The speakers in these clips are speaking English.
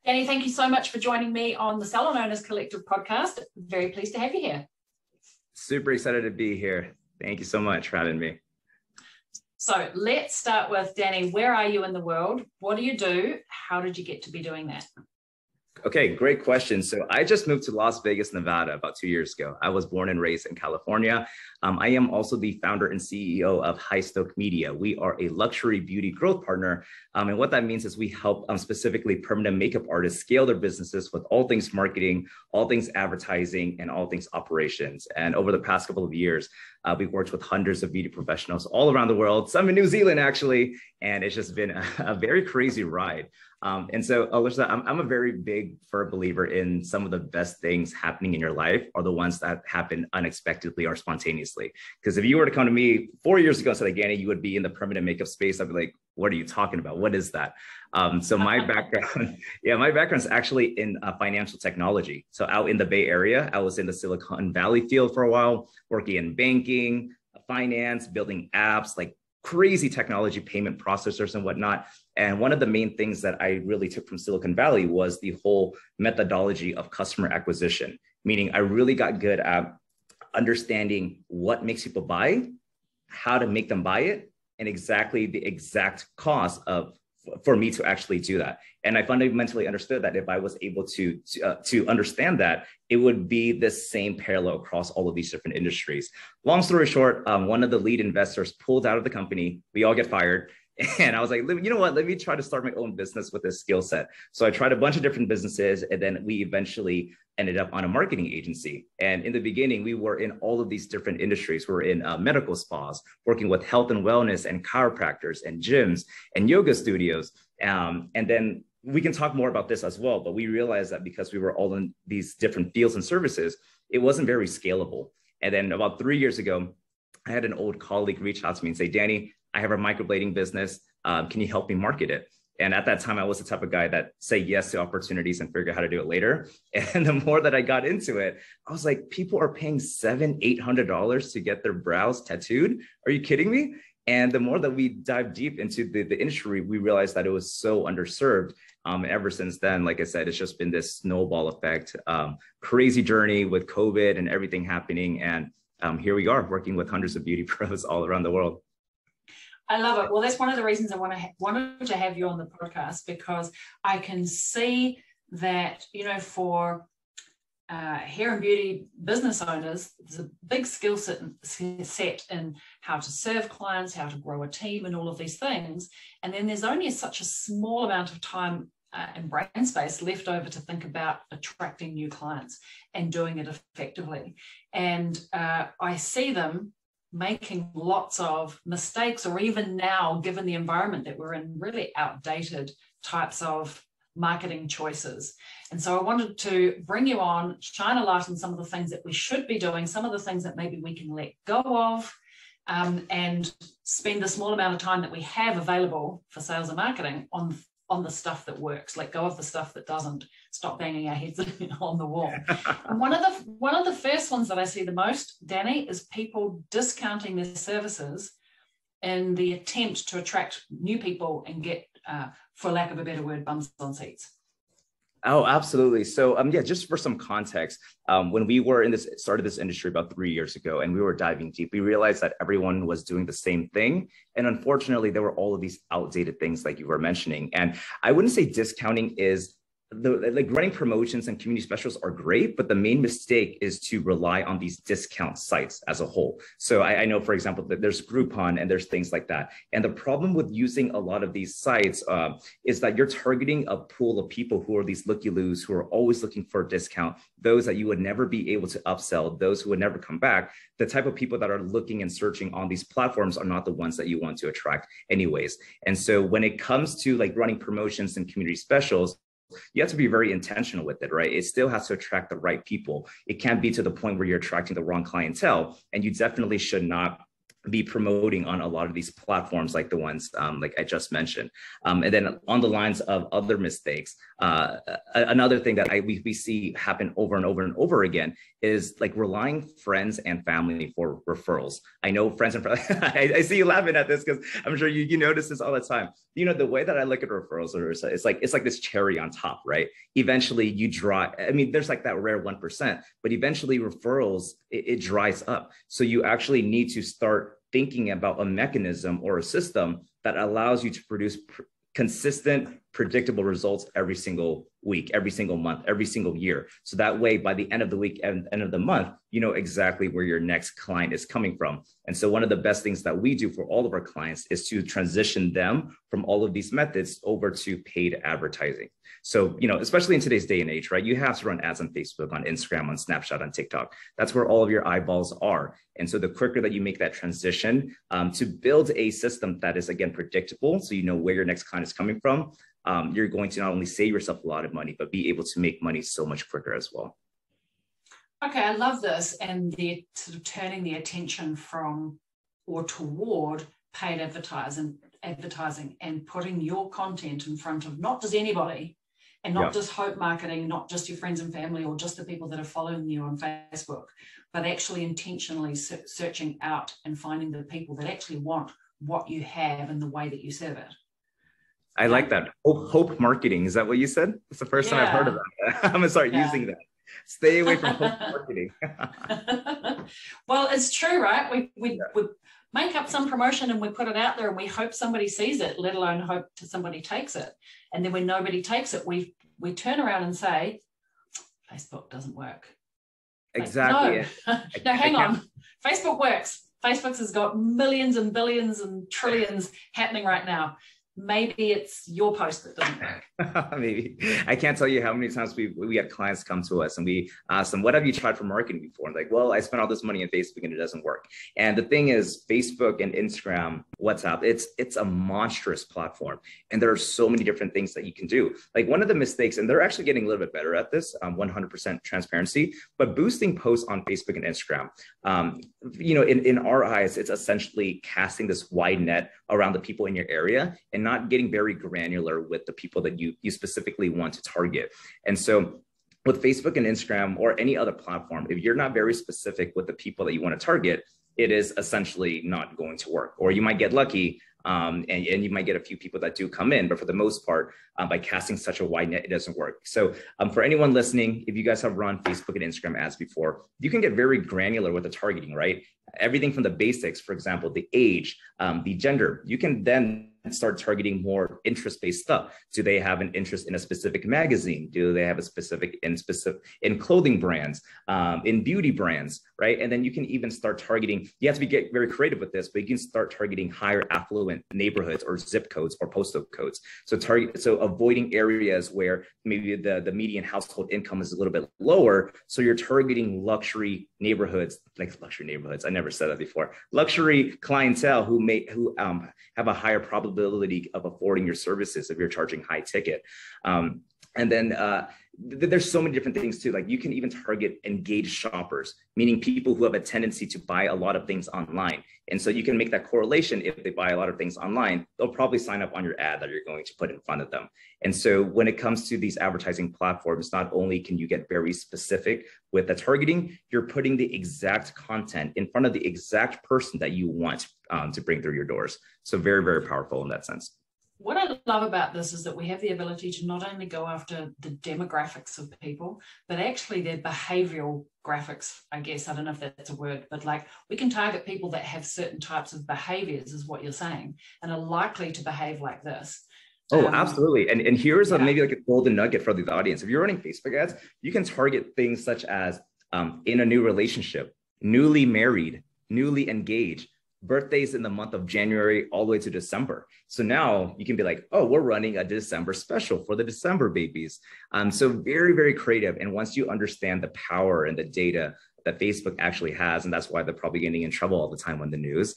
Danny, thank you so much for joining me on the Salon Owners Collective podcast. Very pleased to have you here. Super excited to be here. Thank you so much for having me. So let's start with, Danny, where are you in the world? What do you do? How did you get to be doing that? Okay, great question. So I just moved to Las Vegas, Nevada about 2 years ago. I was born and raised in California. I am also the founder and CEO of High Stoke Media. We are a luxury beauty growth partner. And what that means is we help specifically permanent makeup artists scale their businesses with all things marketing, all things advertising, and all things operations. And over the past couple of years, we've worked with hundreds of beauty professionals all around the world, some in New Zealand, actually. And it's just been a very crazy ride. And so, Alyssa, I'm a very big, firm believer in some of the best things happening in your life are the ones that happen unexpectedly or spontaneously. Because if you were to come to me 4 years ago and say, Danny, you would be in the permanent makeup space, I'd be like, what are you talking about? What is that? So my background, my background is actually in financial technology. So out in the Bay Area, I was in the Silicon Valley field for a while, working in banking, finance, building apps, like crazy technology, payment processors and whatnot. And one of the main things that I really took from Silicon Valley was the whole methodology of customer acquisition, meaning I really got good at understanding what makes people buy, how to make them buy it, and exactly the exact cost for me to actually do that. And I fundamentally understood that if I was able to understand that, it would be the same parallel across all of these different industries. Long story short, one of the lead investors pulled out of the company. We all get fired. And I was like, you know what, let me try to start my own business with this skill set. So I tried a bunch of different businesses, and then we eventually ended up on a marketing agency. And in the beginning, we were in all of these different industries. We were in medical spas, working with health and wellness and chiropractors and gyms and yoga studios. And then we can talk more about this as well, but we realized that because we were all in these different fields and services, it wasn't very scalable. And then about 3 years ago, I had an old colleague reach out to me and say, Danny, I have a microblading business. Can you help me market it? And at that time, I was the type of guy that say yes to opportunities and figure out how to do it later. And the more that I got into it, I was like, people are paying $700-800 to get their brows tattooed. Are you kidding me? And the more that we dive deep into the industry, we realized that it was so underserved. Ever since then, like I said, it's just been this snowball effect, crazy journey with COVID and everything happening. And here we are working with hundreds of beauty pros all around the world. I love it. Well, that's one of the reasons I wanted to have you on the podcast, because I can see that, for hair and beauty business owners, there's a big skill set in how to serve clients, how to grow a team, and all of these things. And then there's only such a small amount of time and brain space left over to think about attracting new clients and doing it effectively. And I see them making lots of mistakes, or even now, given the environment that we're in, really outdated types of marketing choices. And so I wanted to bring you on, shine a light on some of the things that we should be doing, some of the things that maybe we can let go of, and spend the small amount of time that we have available for sales and marketing on the stuff that works. Let go of the stuff that doesn't. Stop banging our heads on the wall. And one of the first ones that I see the most, Danny, is people discounting their services in the attempt to attract new people and get, for lack of a better word, bums on seats. Oh, absolutely. So just for some context, when we were started this industry about 3 years ago, and we were diving deep, we realized that everyone was doing the same thing. And unfortunately, there were all of these outdated things like you were mentioning. And I wouldn't say discounting is like running promotions and community specials are great, but the main mistake is to rely on these discount sites as a whole. So I know, for example, that there's Groupon and there's things like that. And the problem with using a lot of these sites is that you're targeting a pool of people who are these looky-loos, who are always looking for a discount, those that you would never be able to upsell, those who would never come back. The type of people that are looking and searching on these platforms are not the ones that you want to attract anyways. And so when it comes to like running promotions and community specials, you have to be very intentional with it, right? It still has to attract the right people. It can't be to the point where you're attracting the wrong clientele. And you definitely should not be promoting on a lot of these platforms like the ones like I just mentioned. And then on the lines of other mistakes, another thing that we see happen over and over and over again is like relying friends and family for referrals. I know friends and I see you laughing at this because I'm sure you notice this all the time. You know, the way that I look at referrals, it's like this cherry on top, right? Eventually you dry, I mean, there's like that rare 1%, but eventually referrals, it dries up. So you actually need to start thinking about a mechanism or a system that allows you to produce consistent, predictable results every single week, every single month, every single year. So that way, by the end of the week and end of the month, you know exactly where your next client is coming from. And so one of the best things that we do for all of our clients is to transition them from all of these methods over to paid advertising. So, you know, especially in today's day and age, right? You have to run ads on Facebook, on Instagram, on Snapchat, on TikTok. That's where all of your eyeballs are. And so the quicker that you make that transition to build a system that is, again, predictable, so you know where your next client is coming from, you're going to not only save yourself a lot of money, but be able to make money so much quicker as well. Okay, I love this, and the sort of turning the attention from or toward paid advertising and putting your content in front of not just anybody, and not just hope marketing, not just your friends and family or just the people that are following you on Facebook, but actually intentionally searching out and finding the people that actually want what you have and the way that you serve it. I like that. Hope marketing. Is that what you said? It's the first time I've heard of that. I'm going to start using that. Stay away from hope marketing. Well, it's true, right? We make up some promotion and we put it out there and we hope somebody sees it, let alone hope somebody takes it. And then when nobody takes it, we turn around and say, Facebook doesn't work. Exactly. Like, no, hang on. Facebook works. Facebook has got millions and billions and trillions happening right now. Maybe it's your post that doesn't work. Maybe. I can't tell you how many times we had clients come to us and we ask them, what have you tried for marketing before? And like, well, I spent all this money on Facebook and it doesn't work. And the thing is, Facebook and Instagram, WhatsApp, it's a monstrous platform. And there are so many different things that you can do. Like one of the mistakes, and they're actually getting a little bit better at this, 100% transparency, but boosting posts on Facebook and Instagram, you know, in our eyes, it's essentially casting this wide net around the people in your area and not getting very granular with the people that you specifically want to target. And so with Facebook and Instagram or any other platform, if you're not very specific with the people that you want to target, it is essentially not going to work. Or you might get lucky and you might get a few people that do come in, but for the most part, by casting such a wide net, it doesn't work. So for anyone listening, if you guys have run Facebook and Instagram ads before, you can get very granular with the targeting, right? Everything from the basics, for example, the age, the gender, you can then start targeting more interest-based stuff. Do they have an interest in a specific magazine? Do they have a specific in clothing brands, in beauty brands, right? And then you can even start targeting, you have to get very creative with this, but you can start targeting higher affluent neighborhoods or zip codes or postal codes. So avoiding areas where maybe the median household income is a little bit lower. So you're targeting luxury neighborhoods, like luxury neighborhoods. I never said that before. Luxury clientele who have a higher probability of affording your services if you're charging high ticket. And then there's so many different things too. Like you can even target engaged shoppers, meaning people who have a tendency to buy a lot of things online. And so you can make that correlation. If they buy a lot of things online, they'll probably sign up on your ad that you're going to put in front of them. And so when it comes to these advertising platforms, not only can you get very specific with the targeting, you're putting the exact content in front of the exact person that you want to bring through your doors. So very, very powerful in that sense. What I love about this is that we have the ability to not only go after the demographics of people, but actually their behavioral graphics, I guess. I don't know if that's a word, but like we can target people that have certain types of behaviors, is what you're saying, and are likely to behave like this. Oh, absolutely. And here's maybe like a golden nugget for the audience. If you're running Facebook ads, you can target things such as in a new relationship, newly married, newly engaged, birthdays in the month of January all the way to December. So now you can be like, oh, we're running a December special for the December babies. So very, very creative. And once you understand the power and the data that Facebook actually has, and that's why they're probably getting in trouble all the time on the news,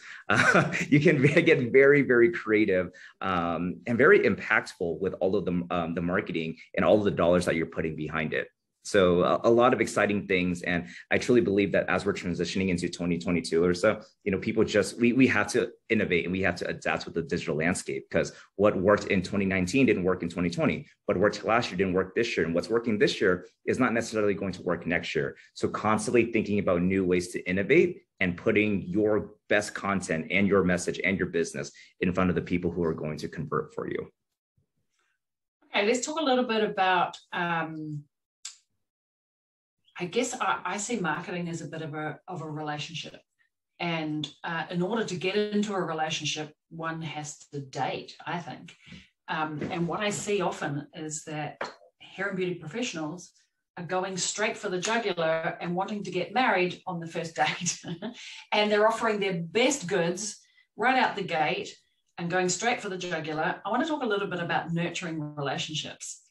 you can get very, very creative and very impactful with all of the marketing and all of the dollars that you're putting behind it. So a lot of exciting things. And I truly believe that as we're transitioning into 2022 or so, people just, we have to innovate and we have to adapt with the digital landscape, because what worked in 2019 didn't work in 2020. What worked last year didn't work this year. And what's working this year is not necessarily going to work next year. So constantly thinking about new ways to innovate and putting your best content and your message and your business in front of the people who are going to convert for you. Okay, let's talk a little bit about, I guess I see marketing as a bit of a relationship. And in order to get into a relationship, one has to date, I think. And what I see often is that hair and beauty professionals are going straight for the jugular and wanting to get married on the first date. And they're offering their best goods right out the gate and going straight for the jugular. I want to talk a little bit about nurturing relationships.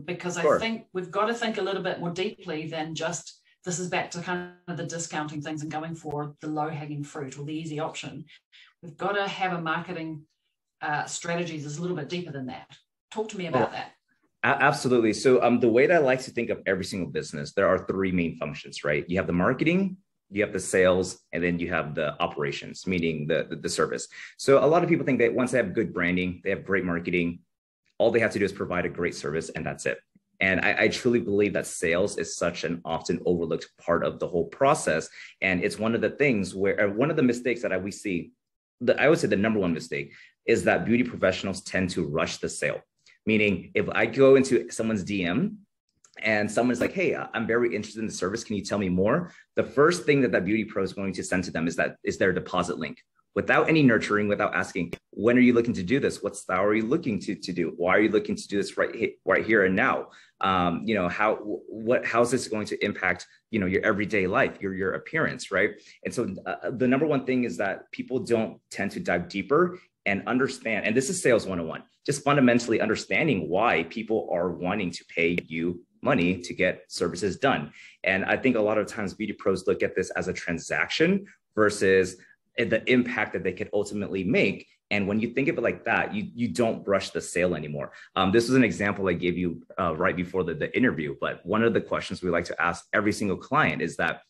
Because I think we've got to think a little bit more deeply than just, this is back to kind of the discounting things and going for the low-hanging fruit or the easy option. We've got to have a marketing strategy that's a little bit deeper than that. Talk to me about that. Absolutely. So the way that I like to think of every single business, there are three main functions, right? You have the marketing, you have the sales, and then you have the operations, meaning the service. So a lot of people think that once they have good branding, they have great marketing, all they have to do is provide a great service, and that's it. And I truly believe that sales is such an often overlooked part of the whole process. And it's one of the things where, one of the mistakes that we see, I would say the number one mistake is that beauty professionals tend to rush the sale. Meaning, if I go into someone's DM and someone's like, hey, I'm very interested in the service, can you tell me more? The first thing that beauty pro is going to send to them is their deposit link. Without any nurturing, without asking, when are you looking to do this? What style are you looking to do? Why are you looking to do this right here and now? How's this going to impact, your everyday life, your appearance, right? And so the number one thing is that people don't tend to dive deeper and understand, and this is sales 101, just fundamentally understanding why people are wanting to pay you money to get services done. And I think a lot of times beauty pros look at this as a transaction versus the impact that they could ultimately make. And when you think of it like that, you don't brush the sale anymore. This was an example I gave you right before the interview, but one of the questions we like to ask every single client is that,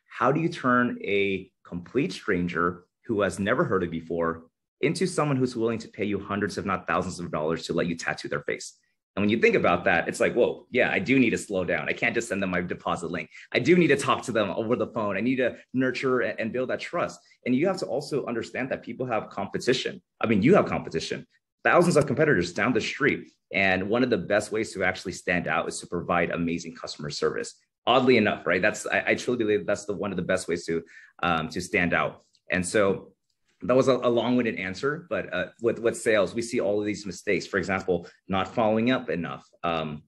how do you turn a complete stranger who has never heard of before into someone who's willing to pay you hundreds, if not thousands of dollars to let you tattoo their face? And when you think about that, it's like, whoa, yeah, I do need to slow down. I can't just send them my deposit link. I do need to talk to them over the phone. I need to nurture and build that trust. And you have to also understand that people have competition. I mean, you have competition, thousands of competitors down the street. And one of the best ways to actually stand out is to provide amazing customer service. Oddly enough, right? I truly believe that's one of the best ways to stand out. And so that was a long-winded answer, but with sales, we see all of these mistakes. For example, not following up enough,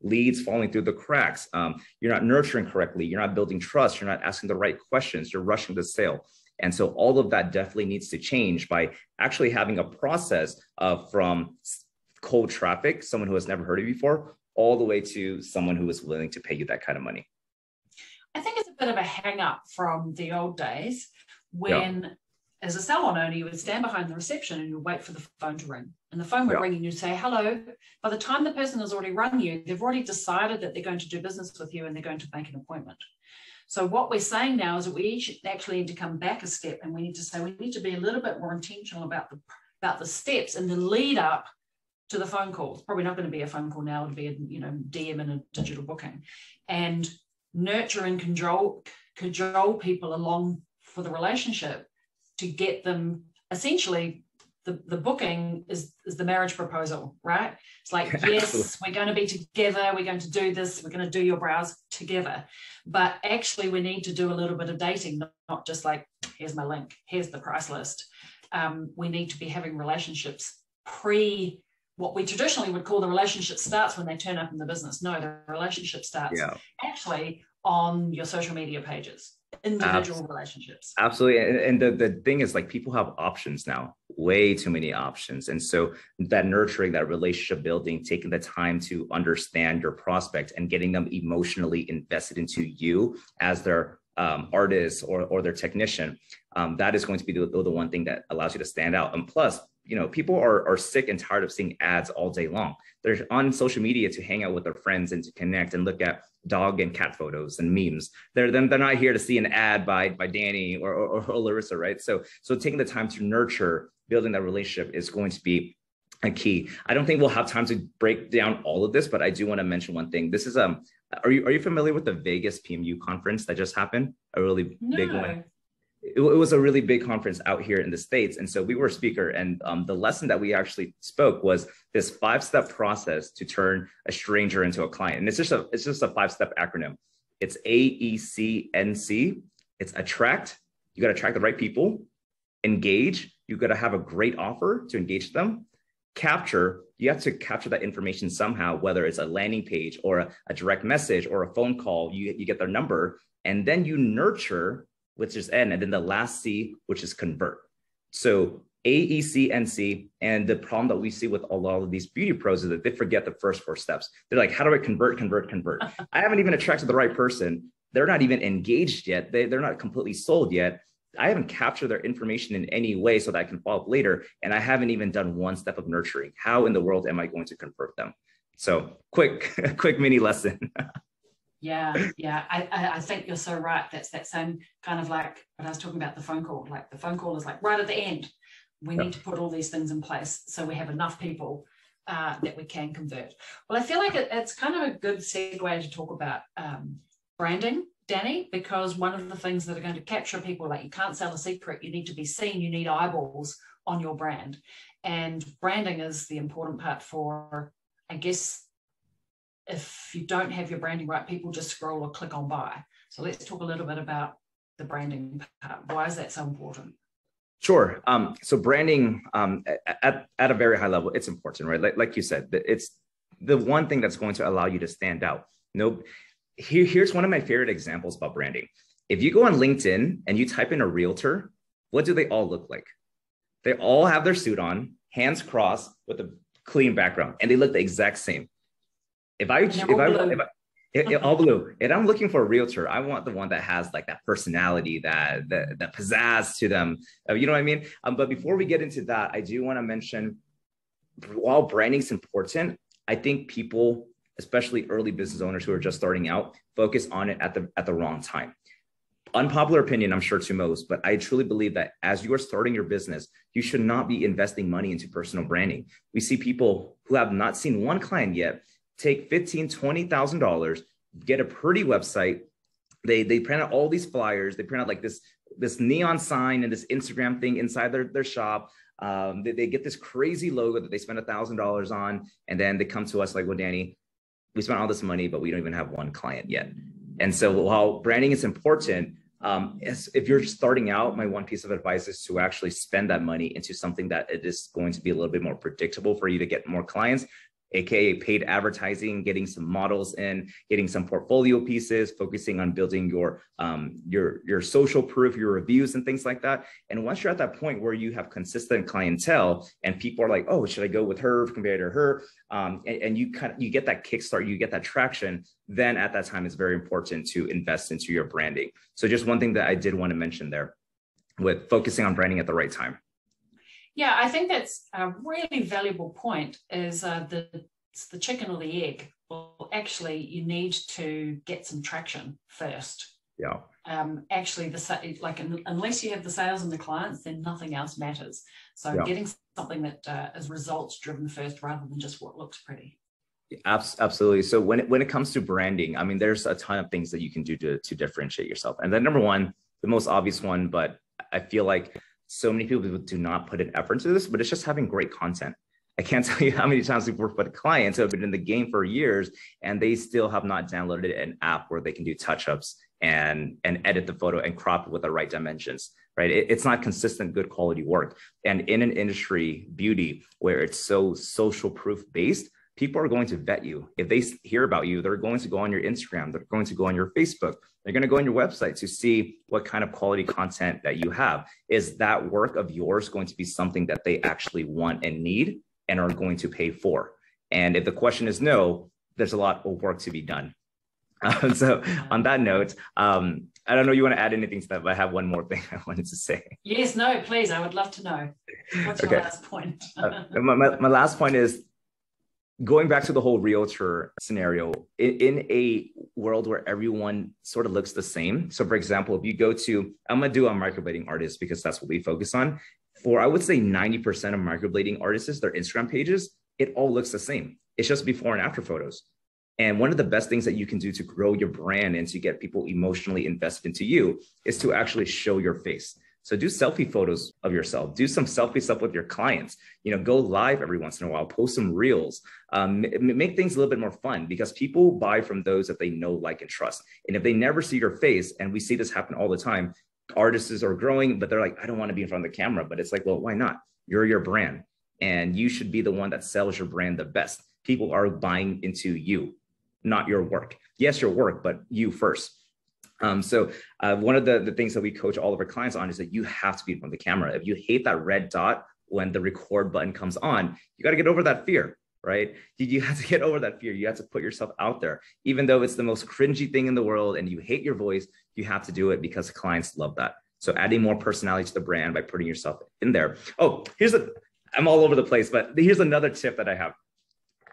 leads falling through the cracks. You're not nurturing correctly. You're not building trust. You're not asking the right questions. You're rushing the sale. And so all of that definitely needs to change by actually having a process from cold traffic, someone who has never heard of you before, all the way to someone who is willing to pay you that kind of money. I think it's a bit of a hang up from the old days when, as a salon owner, you would stand behind the reception and you would wait for the phone to ring. And the phone would ring and you'd say, hello. By the time the person has already rung you, they've already decided that they're going to do business with you and they're going to make an appointment. So what we're saying now is that we actually need to come back a step, and we need to say we need to be a little bit more intentional about the steps and the lead up to the phone call. It's probably not going to be a phone call now. It'll be a DM and a digital booking, and nurture and cajole people along for the relationship to get them. Essentially, the booking is the marriage proposal, right? It's like, yes, we're going to be together. We're going to do this. We're going to do your brows together. But actually, we need to do a little bit of dating, not just like, here's my link, here's the price list. We need to be having relationships pre what we traditionally would call the relationship starts when they turn up in the business. No, the relationship starts actually on your social media pages, individual relationships. Absolutely. And the thing is, like, people have options now, way too many options. And so that nurturing, that relationship building, taking the time to understand your prospect and getting them emotionally invested into you as their artist or their technician, that is going to be the one thing that allows you to stand out. And plus, people are sick and tired of seeing ads all day long. They're on social media to hang out with their friends and to connect and look at dog and cat photos and memes. They're not here to see an ad by Danny or Larissa, right? So taking the time to nurture, building that relationship is going to be a key. I don't think we'll have time to break down all of this, but I do want to mention one thing. This is are you familiar with the Vegas PMU conference that just happened? A really big one. It was a really big conference out here in the States. And so we were a speaker, and the lesson that we actually spoke was this 5-step process to turn a stranger into a client. And it's just a 5-step acronym. It's AECNC. It's attract. You got to attract the right people. Engage. You got to have a great offer to engage them. Capture. You have to capture that information somehow, whether it's a landing page or a direct message or a phone call. You get their number, and then you nurture, which is N, and then the last C, which is convert. So AECNC, and the problem that we see with a lot of these beauty pros is that they forget the first 4 steps. They're like, how do I convert? I haven't even attracted the right person. They're not even engaged yet. They're not completely sold yet. I haven't captured their information in any way so that I can follow up later. And I haven't even done 1 step of nurturing. How in the world am I going to convert them? So quick mini lesson. Yeah. I think you're so right. That's that same kind of like what I was talking about, the phone call. Like the phone call is like right at the end. We need to put all these things in place so we have enough people that we can convert. Well, I feel like it's kind of a good segue to talk about branding, Danny, because one of the things that are going to capture people, like you can't sell a secret, you need to be seen, you need eyeballs on your brand. And branding is the important part for, I guess, if you don't have your branding right, people just scroll or click on buy. So let's talk a little bit about the branding part. Why is that so important? Sure. So branding at a very high level, it's important, right? Like you said, it's the one thing that's going to allow you to stand out. Here's one of my favorite examples about branding. If you go on LinkedIn and you type in a realtor, what do they all look like? They all have their suit on, hands crossed with a clean background, and they look the exact same. If all blue, and I'm looking for a realtor, I want the one that has like that personality, that pizzazz to them. You know what I mean? But before we get into that, I do want to mention, while branding is important, I think people, especially early business owners who are just starting out, focus on it at the wrong time. Unpopular opinion, I'm sure to most, but I truly believe that as you are starting your business, you should not be investing money into personal branding. We see people who have not seen one client yet take $15,000, $20,000, get a pretty website. They print out all these flyers. They print out like this neon sign and this Instagram thing inside their shop. They get this crazy logo that they spend $1,000 on. And then they come to us like, well, Danny, we spent all this money, but we don't even have one client yet. And so while branding is important, if you're starting out, my one piece of advice is to actually spend that money into something that it is going to be a little bit more predictable for you to get more clients, aka paid advertising, getting some models in, getting some portfolio pieces, focusing on building your social proof, your reviews and things like that. And once you're at that point where you have consistent clientele and people are like, oh, should I go with her compared to her? And you get that kickstart, you get that traction, then at that time it's very important to invest into your branding. So just one thing that I did want to mention there with focusing on branding at the right time. Yeah, I think that's a really valuable point, is the chicken or the egg. Well, actually, you need to get some traction first. Yeah. Actually, unless you have the sales and the clients, then nothing else matters. So getting something that is results driven first rather than just what looks pretty. Absolutely. So when it comes to branding, I mean, there's a ton of things that you can do to differentiate yourself. And then number one, the most obvious one, but I feel like so many people do not put an effort into this, but it's just having great content. I can't tell you how many times we've worked with clients who have been in the game for years and they still have not downloaded an app where they can do touch-ups and edit the photo and crop it with the right dimensions, right? It's not consistent, good quality work. And in an industry, beauty, where it's so social proof based, people are going to vet you. If they hear about you, they're going to go on your Instagram, they're going to go on your Facebook, they're going to go on your website to see what kind of quality content that you have. Is that work of yours going to be something that they actually want and need and are going to pay for? And if the question is no, there's a lot of work to be done. So on that note, I don't know you want to add anything to that, but I have one more thing I wanted to say. Yes, no, please. I would love to know. What's your last point? My last point is going back to the whole realtor scenario in a world where everyone sort of looks the same. So for example, if you go to, I'm going to do a microblading artist because that's what we focus on. For, I would say 90% of microblading artists, their Instagram pages, it all looks the same. It's just before and after photos. And one of the best things that you can do to grow your brand and to get people emotionally invested into you is to actually show your face. So do selfie photos of yourself, do some selfie stuff with your clients, go live every once in a while, post some reels, make things a little bit more fun because people buy from those that they know, like, and trust. And if they never see your face, and we see this happen all the time, artists are growing, but they're like, I don't want to be in front of the camera, but it's like, well, why not? You're your brand and you should be the one that sells your brand the best. People are buying into you, not your work. Yes, your work, but you first. So one of the things that we coach all of our clients on is that you have to be in front of the camera. If you hate that red dot when the record button comes on, you got to get over that fear, right? You have to get over that fear. You have to put yourself out there, even though it's the most cringy thing in the world and you hate your voice, you have to do it because clients love that. So adding more personality to the brand by putting yourself in there. Oh, I'm all over the place, but here's another tip that I have.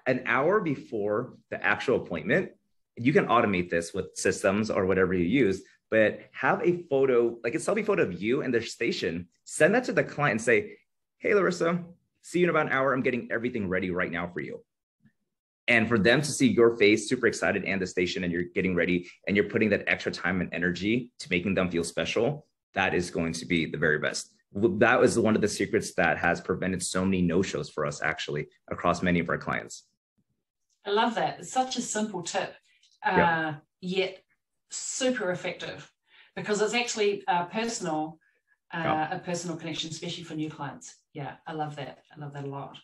An hour before the actual appointment, you can automate this with systems or whatever you use, but have a photo, like a selfie photo of you and their station, send that to the client and say, hey, Larissa, see you in about an hour. I'm getting everything ready right now for you. And for them to see your face, super excited, and the station, and you're getting ready and you're putting that extra time and energy to making them feel special, that is going to be the very best. That was one of the secrets that has prevented so many no-shows for us, actually, across many of our clients. I love that. It's such a simple tip. Yet super effective because it's actually a personal connection, especially for new clients. Yeah, I love that. I love that a lot.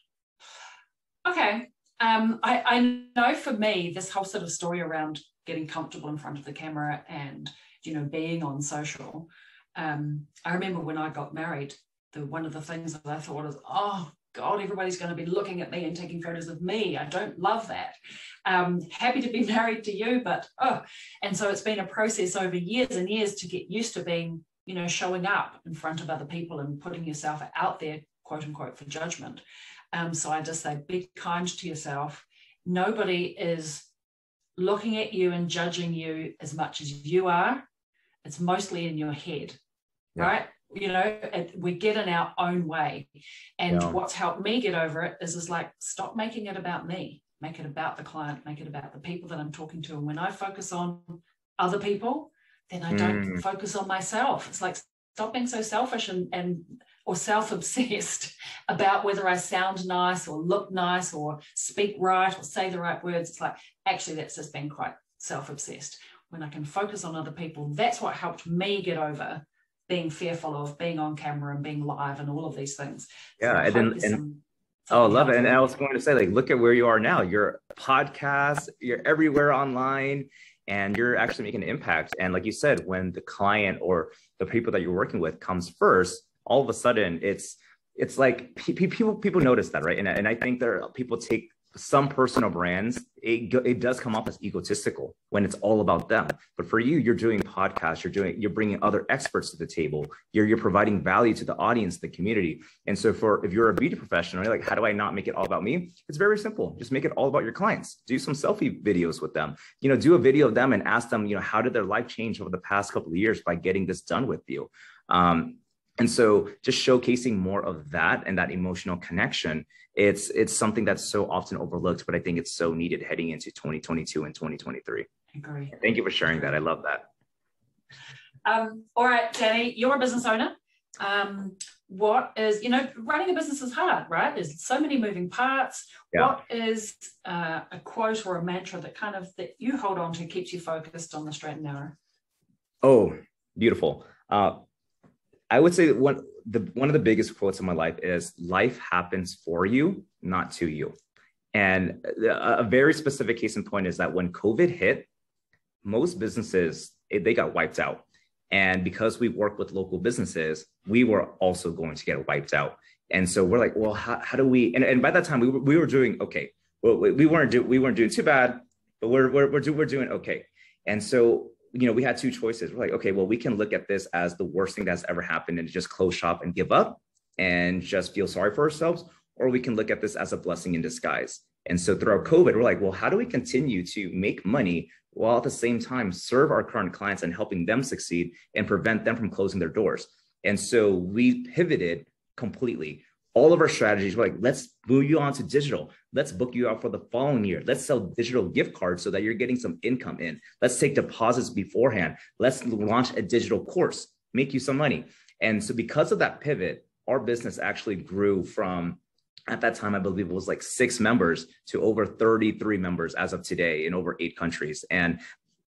Okay. I know for me, this whole sort of story around getting comfortable in front of the camera and, being on social. I remember when I got married, one of the things that I thought is, oh, God, everybody's going to be looking at me and taking photos of me. I don't love that. Happy to be married to you, but and so it's been a process over years and years to get used to being, showing up in front of other people and putting yourself out there, quote unquote, for judgment. So I just say, be kind to yourself. Nobody is looking at you and judging you as much as you are. It's mostly in your head, right? We get in our own way. And what's helped me get over it is like, stop making it about me. Make it about the client, make it about the people that I'm talking to. And when I focus on other people, then I don't focus on myself. It's like, stop being so selfish or self-obsessed about whether I sound nice or look nice or speak right or say the right words. It's like, actually, that's just being quite self-obsessed. When I can focus on other people, that's what helped me get over being fearful of being on camera and being live and all of these things. Yeah, I love it. And I was going to say, like, look at where you are now. You're a podcast, you're everywhere online, and you're actually making an impact. And like you said, when the client or the people that you're working with comes first, all of a sudden it's like people notice that, right? And I think people take some personal brands, it does come off as egotistical when it's all about them. But for you, you're doing podcasts, you're bringing other experts to the table, you're providing value to the audience, the community. And so if you're a beauty professional, you're like, how do I not make it all about me? It's very simple. Just make it all about your clients. Do some selfie videos with them. Do a video of them and ask them, how did their life change over the past couple of years by getting this done with you? And so just showcasing more of that and that emotional connection, it's something that's so often overlooked, but I think it's so needed heading into 2022 and 2023. I agree. Thank you for sharing that. I love that. All right, Danny, you're a business owner. What is, running a business is hard, right? There's so many moving parts. Yeah. What is a quote or a mantra that you hold on to keeps you focused on the straight and narrow? Oh, beautiful. I would say one of the biggest quotes in my life is life happens for you, not to you. And a very specific case in point is that when COVID hit, most businesses, they got wiped out. And because we work with local businesses, we were also going to get wiped out. And so we're like, well, how do we, and by that time we were doing okay. Well, we weren't doing too bad, but we're doing okay. And so we had two choices. We're like, okay, well, we can look at this as the worst thing that's ever happened and just close shop and give up and just feel sorry for ourselves, or we can look at this as a blessing in disguise. And so throughout COVID, we're like, well, how do we continue to make money while at the same time serve our current clients and helping them succeed and prevent them from closing their doors? And so we pivoted completely. All of our strategies were like, let's move you on to digital. Let's book you out for the following year. Let's sell digital gift cards so that you're getting some income in. Let's take deposits beforehand. Let's launch a digital course, make you some money. And so because of that pivot, our business actually grew from, at that time, I believe it was like 6 members to over 33 members as of today in over 8 countries. And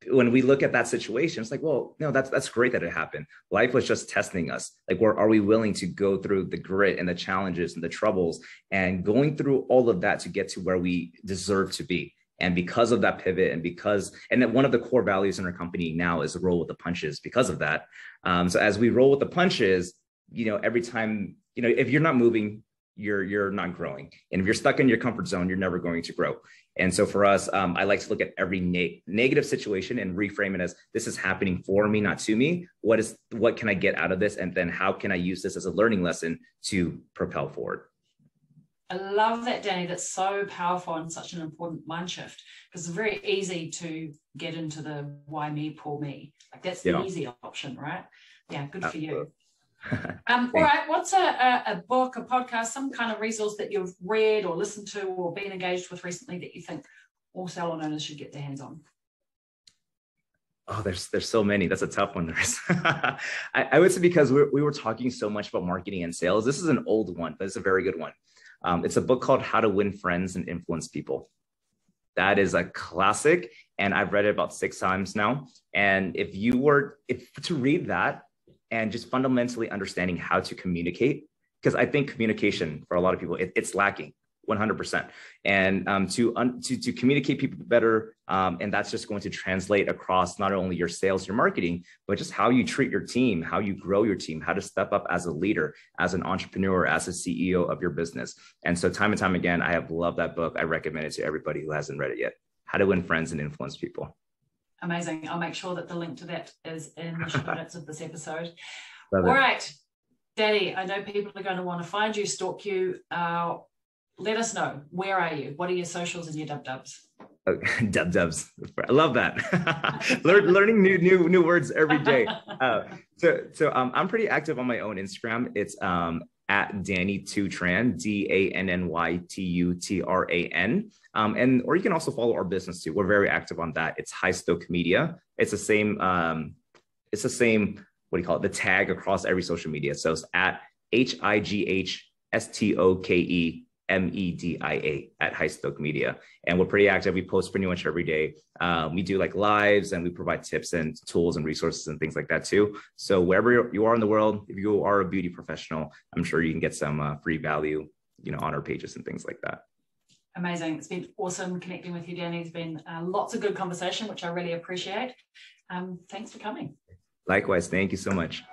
when we look at that situation, it's like, well, no, that's great that it happened. Life was just testing us. Like, are we willing to go through the grit and the challenges and the troubles and going through all of that to get to where we deserve to be? And because of that pivot, and that one of the core values in our company now is roll with the punches because of that. So as we roll with the punches, every time, if you're not moving, you're not growing. And if you're stuck in your comfort zone, you're never going to grow. And so for us, I like to look at every negative situation and reframe it as, this is happening for me, not to me. What can I get out of this? And then how can I use this as a learning lesson to propel forward? I love that, Danny. That's so powerful and such an important mind shift, because it's very easy to get into the why me, poor me. Like, that's the easy option, right? Yeah, good for you. All right, what's a book, a podcast, some kind of resource that you've read or listened to or been engaged with recently that you think all salon owners should get their hands on? Oh, there's so many. That's a tough one. I would say, because we were talking so much about marketing and sales. This is an old one, but it's a very good one. It's a book called How to Win Friends and Influence People. That is a classic, and I've read it about 6 times now. And if to read that and just fundamentally understanding how to communicate, because I think communication for a lot of people, it's lacking 100%. And to communicate people better, and that's just going to translate across not only your sales, your marketing, but just how you treat your team, how you grow your team, how to step up as a leader, as an entrepreneur, as a CEO of your business. And so time and time again, I have loved that book. I recommend it to everybody who hasn't read it yet. How to Win Friends and Influence People. Amazing. I'll make sure that the link to that is in the show notes of this episode. All right, Daddy, I know people are going to want to find you, stalk you. Let us know. Where are you? What are your socials and your dub-dubs? Oh, dub-dubs. I love that. Learning new words every day. So I'm pretty active on my own Instagram. It's at Danny2Tran, DANNYTUTRAN. Or you can also follow our business too. We're very active on that. It's High Stoke Media. It's the same, what do you call it? The tag across every social media. So it's at HIGHSTOKEMEDIA at High Stoke Media. And we're pretty active. We post pretty much every day. We do like lives, and we provide tips and tools and resources and things like that too. So wherever you are in the world, if you are a beauty professional, I'm sure you can get some free value, on our pages and things like that. Amazing. It's been awesome connecting with you, Danny. It's been lots of good conversation, which I really appreciate. Thanks for coming. Likewise. Thank you so much.